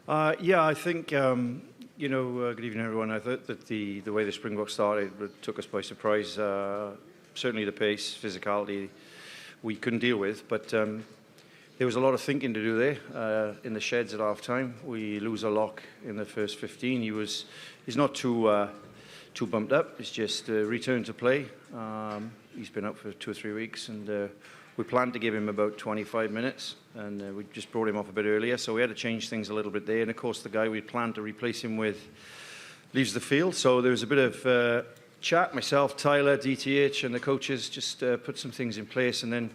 Yeah, I think, good evening, everyone. I thought that the way the Springboks started took us by surprise. Certainly the pace, physicality, we couldn't deal with, but there was a lot of thinking to do there in the sheds at half-time. We lose a lock in the first 15. He's not too bumped up. It's just return to play. He's been out for 2 or 3 weeks, and we planned to give him about 25 minutes, and we just brought him off a bit earlier, so we had to change things a little bit there. And of course, the guy we planned to replace him with leaves the field, so there was a bit of chat. Myself, Tyler, DTH, and the coaches just put some things in place, and then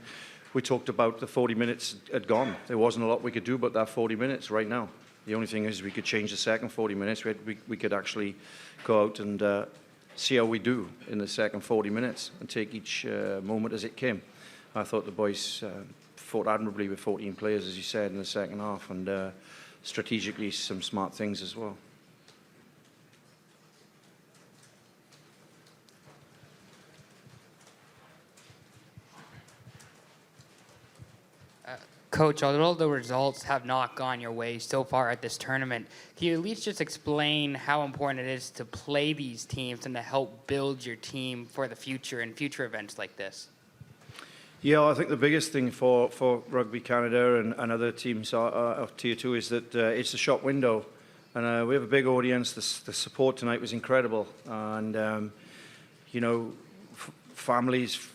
we talked about the 40 minutes had gone. There wasn't a lot we could do about that 40 minutes right now. The only thing is we could change the second 40 minutes. We could actually go out and see how we do in the second 40 minutes and take each moment as it came. I thought the boys fought admirably with 14 players, as you said, in the second half, and strategically some smart things as well. Coach, although the results have not gone your way so far at this tournament, can you at least just explain how important it is to play these teams and to help build your team for the future and future events like this? Yeah, I think the biggest thing for Rugby Canada and other teams of Tier 2 is that it's a shop window. And we have a big audience. The support tonight was incredible. And, families,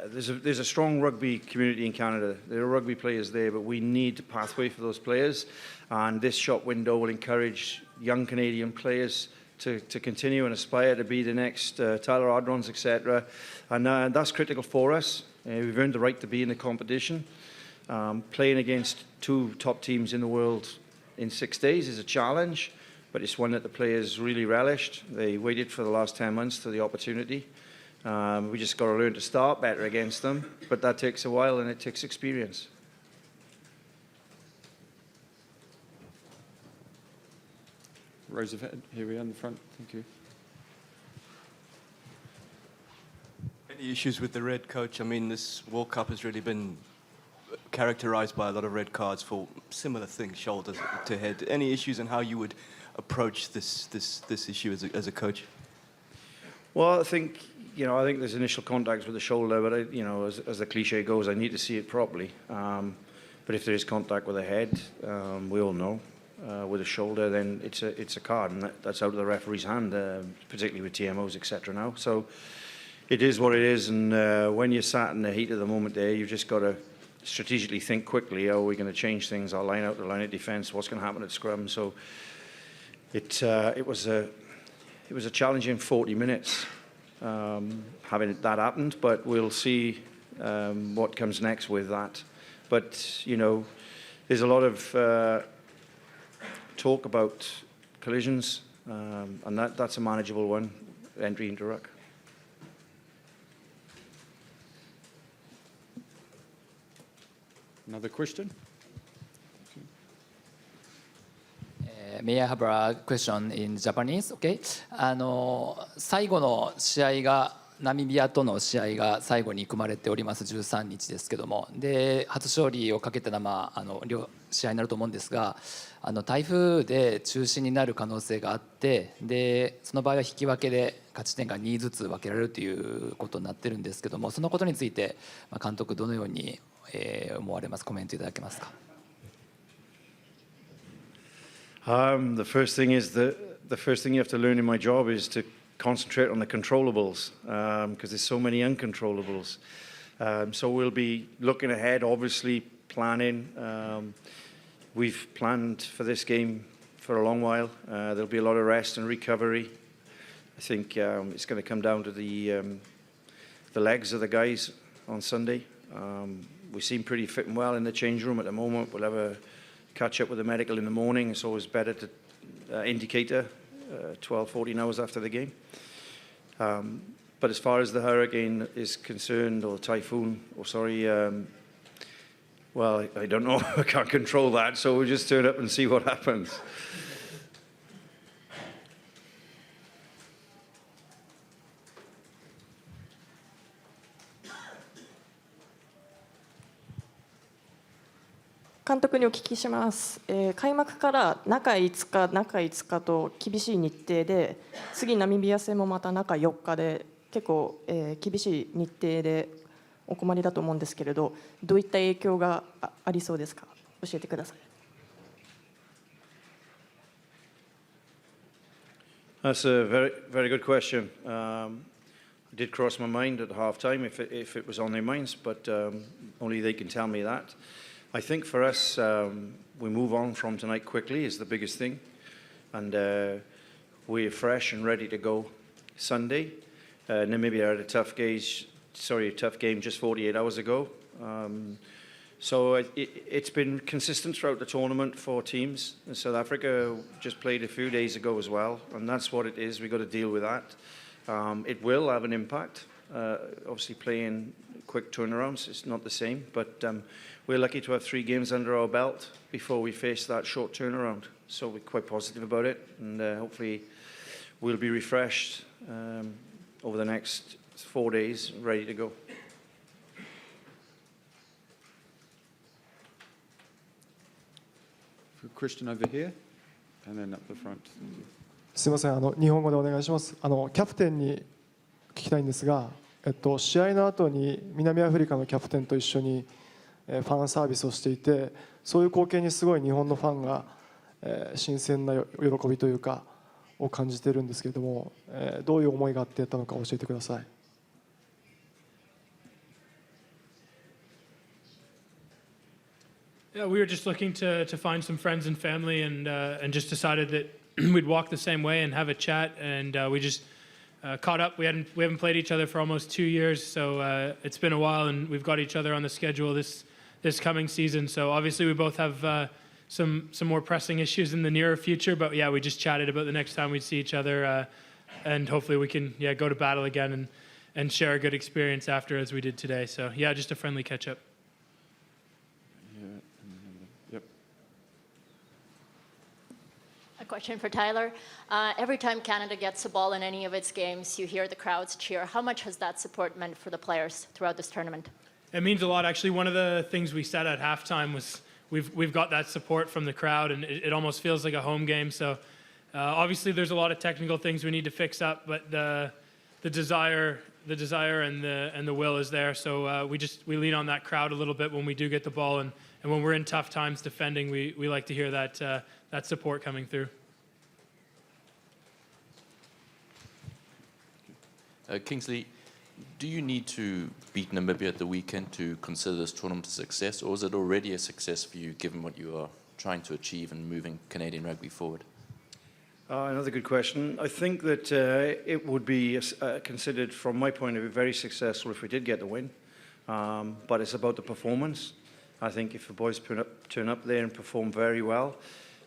there's a strong rugby community in Canada. There are rugby players there, but we need a pathway for those players. And this shop window will encourage young Canadian players to continue and aspire to be the next Tyler Ardrons, etc. And that's critical for us. We've earned the right to be in the competition. Playing against 2 top teams in the world in 6 days is a challenge, but it's one that the players really relished. They waited for the last 10 months for the opportunity. We just got to learn to start better against them, but that takes a while and it takes experience. Rows of head, here we are in the front. Thank you. Any issues with the red, coach? I mean, this World Cup has really been characterized by a lot of red cards for similar things, shoulder to head. Any issues in how you would approach this issue as a coach? Well, I think there's initial contacts with the shoulder, but as the cliche goes, I need to see it properly. But if there is contact with the head, we all know with the shoulder, then it's a card, and that's out of the referee's hand, particularly with TMOs, etc. Now, so it is what it is, and when you're sat in the heat of the moment there, you've just got to strategically think quickly. How are we going to change things? Our line out, the line of defence. What's going to happen at scrum? So it was a challenging 40 minutes having that happened, but we'll see what comes next with that. But there's a lot of talk about collisions, and that's a manageable one. Entry into ruck. Another question? May I have a question in Japanese? Okay. 最後の試合がナミビアとの試合が最後に組まれております13日ですけども、で初勝利をかけての両試合になると思うんですが、台風で中止になる可能性があって、でその場合は引き分けで勝ち点が2ずつ分けられるということになってるんですけども、そのことについて監督どのように思われます？コメントいただけますか？The first thing is the first thing you have to learn in my job is to concentrate on the controllables, because there's so many uncontrollables. So we'll be looking ahead, obviously planning. We've planned for this game for a long while. There'll be a lot of rest and recovery. I think it's going to come down to the legs of the guys on Sunday. We seem pretty fit and well in the change room at the moment. We'll have a catch up with the medical in the morning. It's always better to indicator 12, 14 hours after the game. But as far as the hurricane is concerned, or typhoon, well, I don't know. I can't control that, so we'll just turn up and see what happens. 監督にお聞きします。開幕から中5日と厳しい日程で、次ナミビア戦もまた中4日で結構、厳しい日程でお困りだと思うんですけれど、どういった影響がありそうですか？教えてください。That's a very, very good question. It did cross my mind at half-time if it was on their minds, but only they can tell me that. I think for us, we move on from tonight quickly is the biggest thing, and we're fresh and ready to go Sunday. Namibia had a tough game just 48 hours ago. So it's been consistent throughout the tournament for teams. South Africa just played a few days ago as well, and that's what it is. We've got to deal with that. It will have an impact. Obviously, playing quick turnarounds is not the same, but we're lucky to have 3 games under our belt before we face that short turnaround. So we're quite positive about it, and hopefully we'll be refreshed over the next 4 days, ready to go. Christian over here, and then up the front. すみません、日本語でお願いします。キャプテンに聞きたいんですが、試合の後に南アフリカのキャプテンと一緒にファンサービスをしていて、そういう光景にすごい日本のファンが新鮮な喜びというかを感じているんですけれども、どういう思いがあってやったのか教えてください。Yeah, we were just looking to find some friends and family, and just decided that we'd walk the same way and have a chat, and we just caught up. We haven't played each other for almost 2 years, so it's been a while, and we've got each other on the schedule this coming season. So obviously we both have some more pressing issues in the nearer future, but yeah, we just chatted about the next time we'd see each other, and hopefully we can go to battle again and share a good experience after as we did today. So yeah, just a friendly catch up. Yep. A question for Tyler. Every time Canada gets a ball in any of its games, you hear the crowds cheer. How much has that support meant for the players throughout this tournament? It means a lot. Actually, one of the things we said at halftime was we've got that support from the crowd, and it almost feels like a home game. So obviously there's a lot of technical things we need to fix up, but the desire and the will is there. So we lean on that crowd a little bit when we do get the ball, and when we're in tough times defending, we like to hear that support coming through. Kingsley, do you need to beat Namibia at the weekend to consider this tournament a success, or is it already a success for you given what you are trying to achieve and moving Canadian rugby forward? Another good question. I think that it would be considered, from my point of view, very successful if we did get the win. But it's about the performance. I think if the boys turn up there and perform very well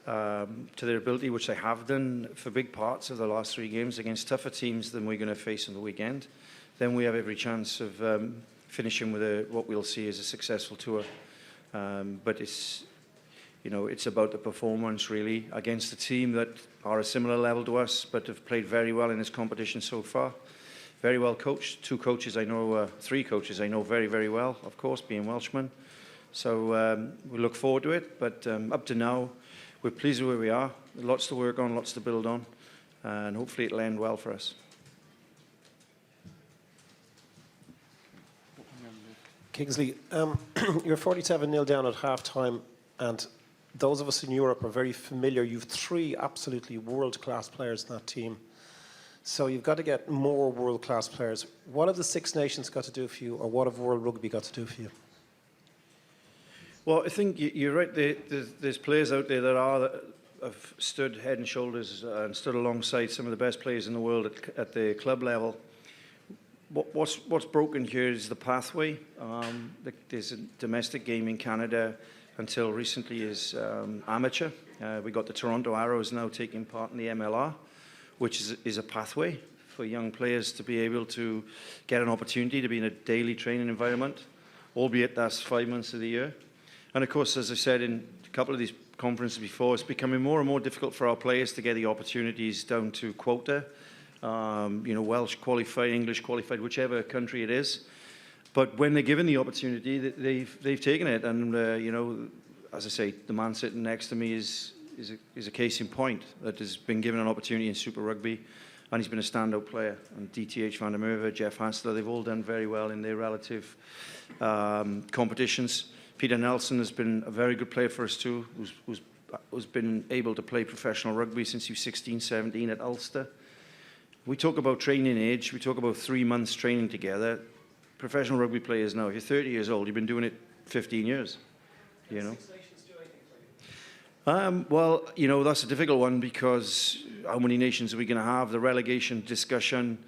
to their ability, which they have done for big parts of the last 3 games against tougher teams than we're going to face on the weekend, then we have every chance of finishing with what we'll see as a successful tour. But it's about the performance really against a team that are a similar level to us, but have played very well in this competition so far. Very well coached. 3 coaches I know very, very well, of course, being Welshmen. So we look forward to it, but up to now, we're pleased with where we are. Lots to work on, lots to build on, and hopefully it'll end well for us. Kingsley, you're 47-0 down at half-time, and those of us in Europe are very familiar. You've 3 absolutely world-class players in that team. So you've got to get more world-class players. What have the 6 Nations got to do for you, or what have World Rugby got to do for you? Well, I think you're right. There's players out there that have stood head and shoulders and stood alongside some of the best players in the world at the club level. What's broken here is the pathway. There's a domestic game in Canada until recently is amateur. We got the Toronto Arrows now taking part in the MLR, which is a pathway for young players to be able to get an opportunity to be in a daily training environment, albeit that's 5 months of the year. And of course, as I said in a couple of these conferences before, it's becoming more and more difficult for our players to get the opportunities down to quota. Welsh qualified, English qualified, whichever country it is. But when they're given the opportunity, they've taken it. And as I say, the man sitting next to me is a case in point that has been given an opportunity in Super Rugby, and he's been a standout player. And DTH Van der Merwe, Jeff Hansler, they've all done very well in their relative competitions. Peter Nelson has been a very good player for us too, who's been able to play professional rugby since he was 16, 17 at Ulster. We talk about training age, we talk about 3 months training together. Professional rugby players now, if you're 30 years old, you've been doing it 15 years, you know. Well, you know, that's a difficult one because how many nations are we going to have? The relegation discussion.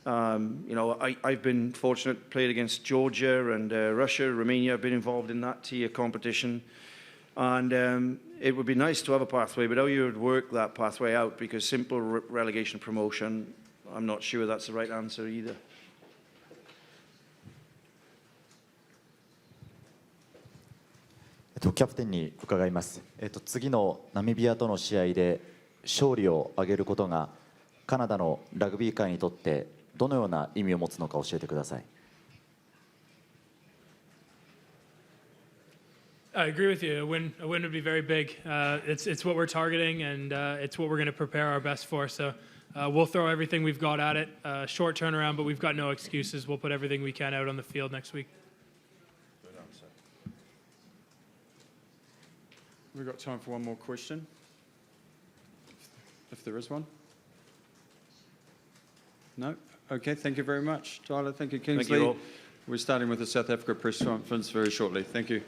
You know, I've been fortunate, played against Georgia and Russia, Romania. I've been involved in that tier competition. And it would be nice to have a pathway, but how you would work that pathway out, because simple relegation promotion, I'm not sure that's the right answer either. キャプテンに伺います。次のナミビアとの試合で勝利を挙げることがカナダのラグビー界にとってどのような意味を持つのか教えてください。I agree with you. A win would be very big. It's what we're targeting, and it's what we're going to prepare our best for. So we'll throw everything we've got at it. Short turnaround, but we've got no excuses. We'll put everything we can out on the field next week. We've got time for one more question, if there is one. No? Okay, thank you very much, Tyler. Thank you, Kingsley. Thank you all. We're starting with the South Africa press conference very shortly. Thank you.